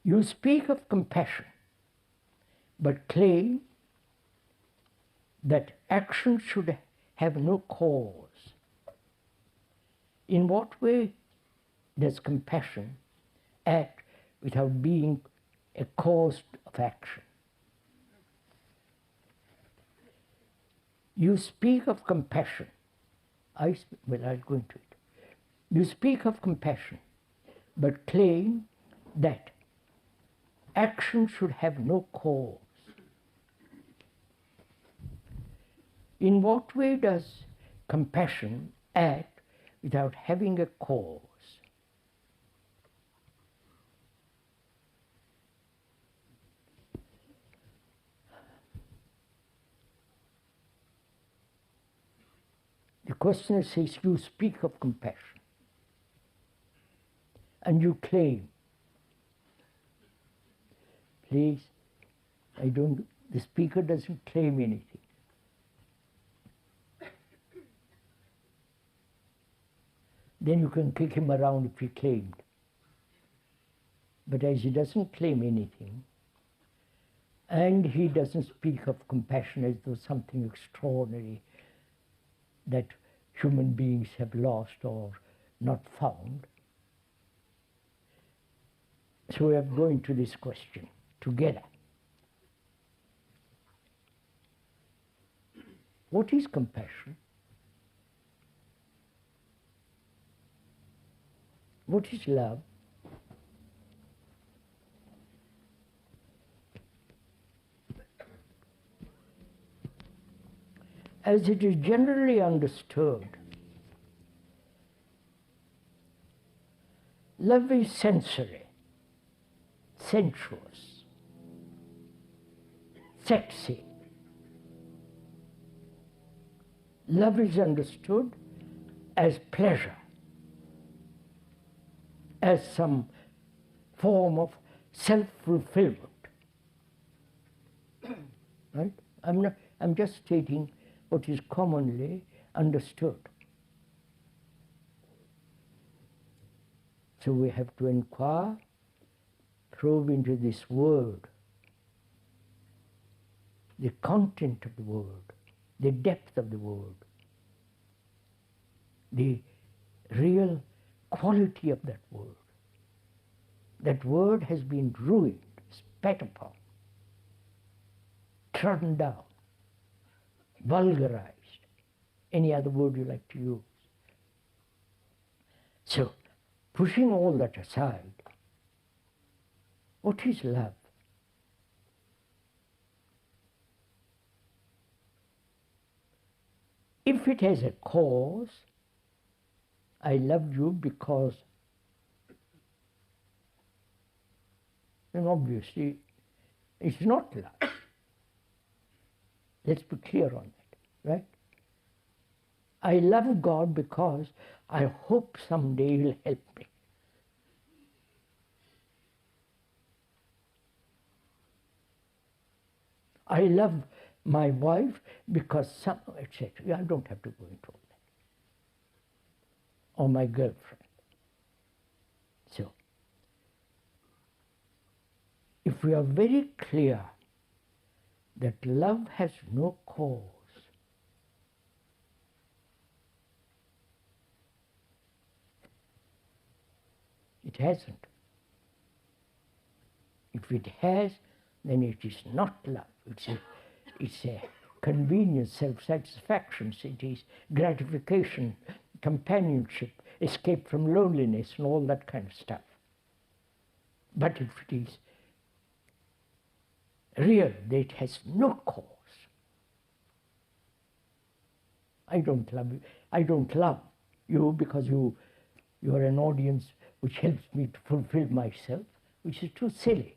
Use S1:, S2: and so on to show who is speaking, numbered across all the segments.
S1: You speak of compassion, but claim that action should have no cause. In what way does compassion act without being a cause of action? You speak of compassion. I'll go into it. You speak of compassion, but claim that action should have no cause. In what way does compassion act without having a cause? The questioner says, you speak of compassion, and you claim. Please, the speaker doesn't claim anything. Then you can kick him around if he claimed. But as he doesn't claim anything, and he doesn't speak of compassion as though something extraordinary that human beings have lost or not found. So we are going to this question together. What is compassion? What is love? As it is generally understood, love is sensory, sensuous, sexy. Love is understood as pleasure, as some form of self-fulfillment. Right? I'm just stating what is commonly understood. So we have to inquire, probe into this word, the content of the word, the depth of the word, the real quality of that word. That word has been ruined, spat upon, trodden down, vulgarized, any other word you like to use. So, pushing all that aside, what is love? If it has a cause, I love you because, then obviously it's not love. Let's be clear on that, right? I love God because I hope someday He'll help me. I love my wife because some, etc. I don't have to go into all that. Or my girlfriend. So, if we are very clear that love has no cause, it hasn't. If it has, then it is not love. It's a convenience, self-satisfaction. It is gratification, companionship, escape from loneliness, and all that kind of stuff. But if it is real, that it has no cause. I don't love you. I don't love you because you are an audience which helps me to fulfill myself, which is too silly.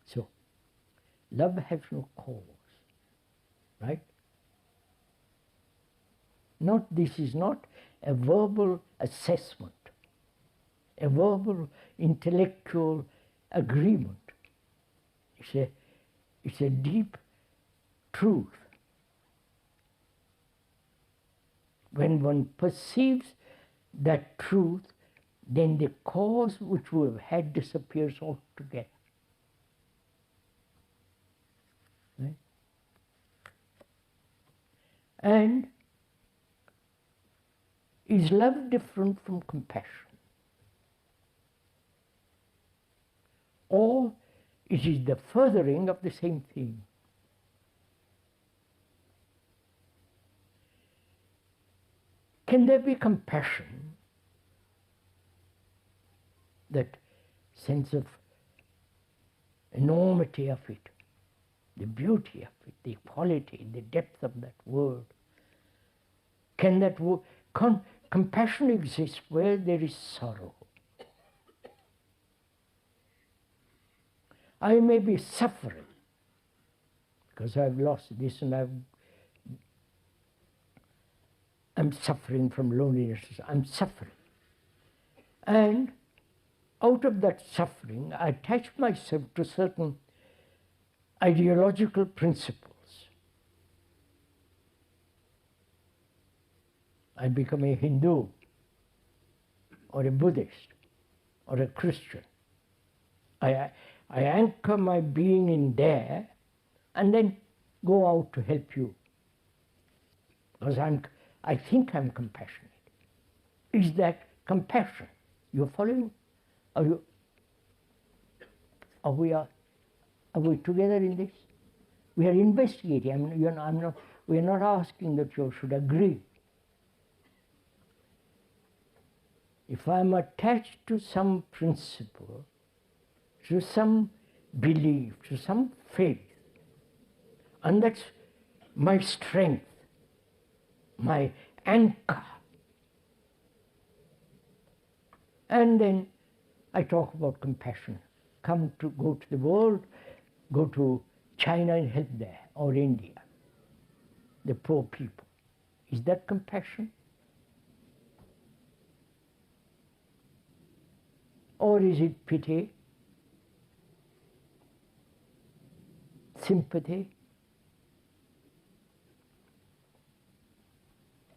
S1: So, love has no cause, right? This is not a verbal assessment, a verbal intellectual agreement. It's a deep truth. When one perceives that truth then the cause which we have had disappears altogether. Right? And is love different from compassion? Or it is the furthering of the same thing? Can there be compassion, that sense of enormity of it, the beauty of it, the quality, the depth of that word? Can that compassion exist where there is sorrow? I may be suffering because I've lost this and I'm suffering from loneliness. I'm suffering. And out of that suffering, I attach myself to certain ideological principles. I become a Hindu, or a Buddhist, or a Christian. I anchor my being in there and then go out to help you. Because I think I'm compassionate. Is that compassion? You're following? Are we together in this? We are investigating. We are not asking that you should agree. If I'm attached to some principle, to some belief, to some faith, and that's my strength, my anchor, and then I talk about compassion. Go to the world, go to China and help there, or India, the poor people. Is that compassion? Or is it pity, sympathy,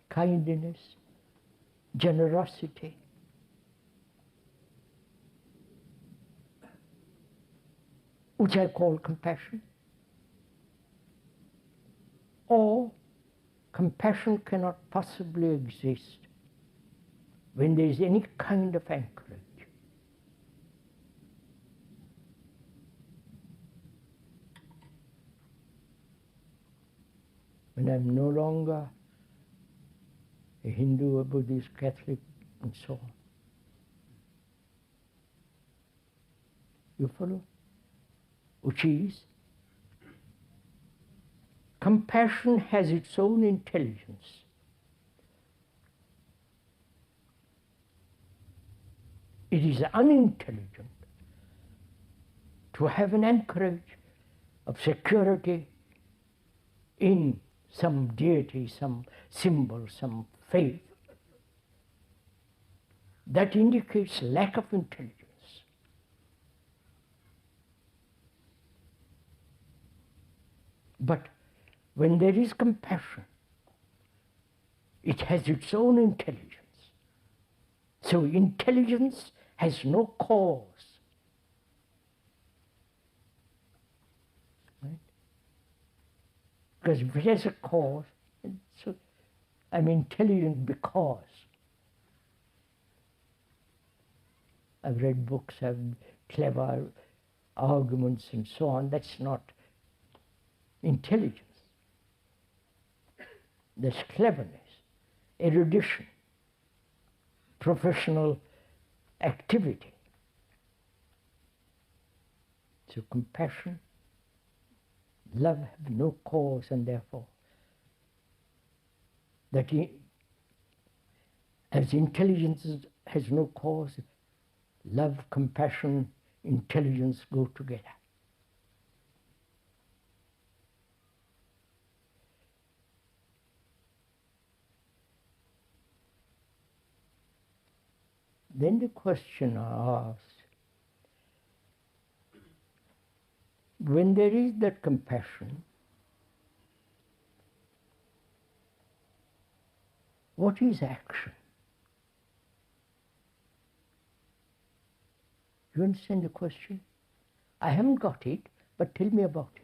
S1: kindness, generosity? Which I call compassion. Or compassion cannot possibly exist when there is any kind of anchorage. When I'm no longer a Hindu, a Buddhist, Catholic, and so on. You follow? Which is, compassion has its own intelligence. It is unintelligent to have an anchorage of security in some deity, some symbol, some faith. That indicates lack of intelligence. But when there is compassion, it has its own intelligence. So intelligence has no cause. Right? Because if it has a cause, I'm intelligent because I've read books, I've clever arguments and so on. That's not intelligence. There's cleverness, erudition, professional activity. So compassion, love have no cause, and therefore that as intelligence has no cause, love, compassion, intelligence go together. Then the question I asked, when there is that compassion, what is action? You understand the question? I haven't got it, but tell me about it.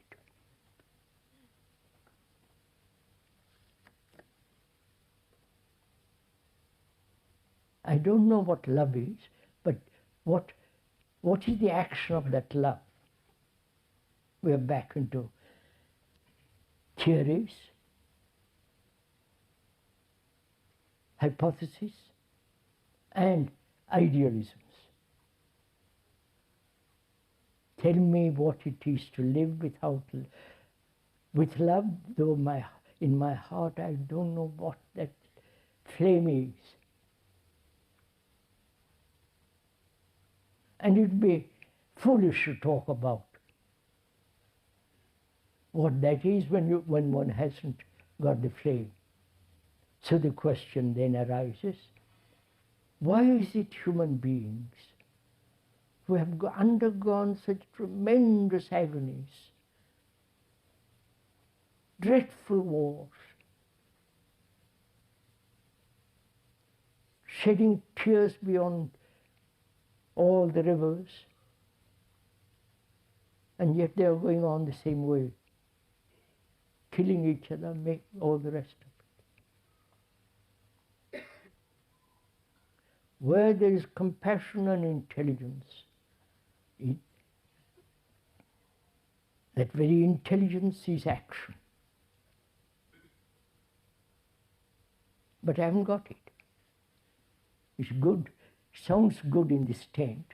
S1: I don't know what love is, but what is the action of that love? We are back into theories, hypotheses, and idealisms. Tell me what it is to live with love, though in my heart I don't know what that flame is. And it would be foolish to talk about what that is when one hasn't got the flame. So the question then arises, why is it human beings who have undergone such tremendous agonies, dreadful wars, shedding tears beyond all the rivers, and yet they are going on the same way, killing each other, make all the rest of it. Where there is compassion and intelligence, that very intelligence is action. But I haven't got it. It's good, sounds good in this tent.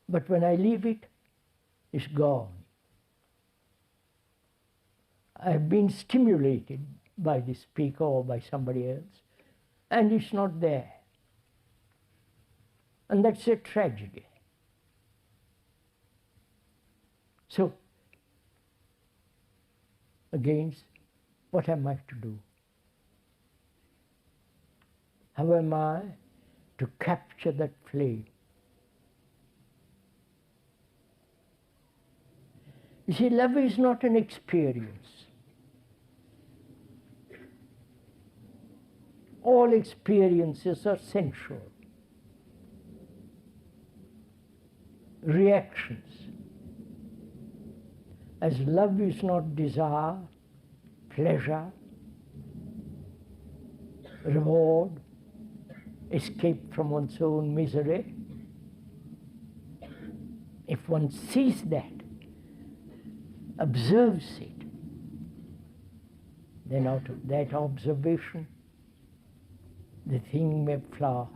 S1: But when I leave it, it's gone. I've been stimulated by the speaker or by somebody else, and it's not there. And that's a tragedy. So, again, what am I to do? How am I to capture that flame? You see, love is not an experience. All experiences are sensual. Reactions. As love is not desire, pleasure, reward, escape from one's own misery, if one sees that, observes it, then out of that observation, the thing may flower.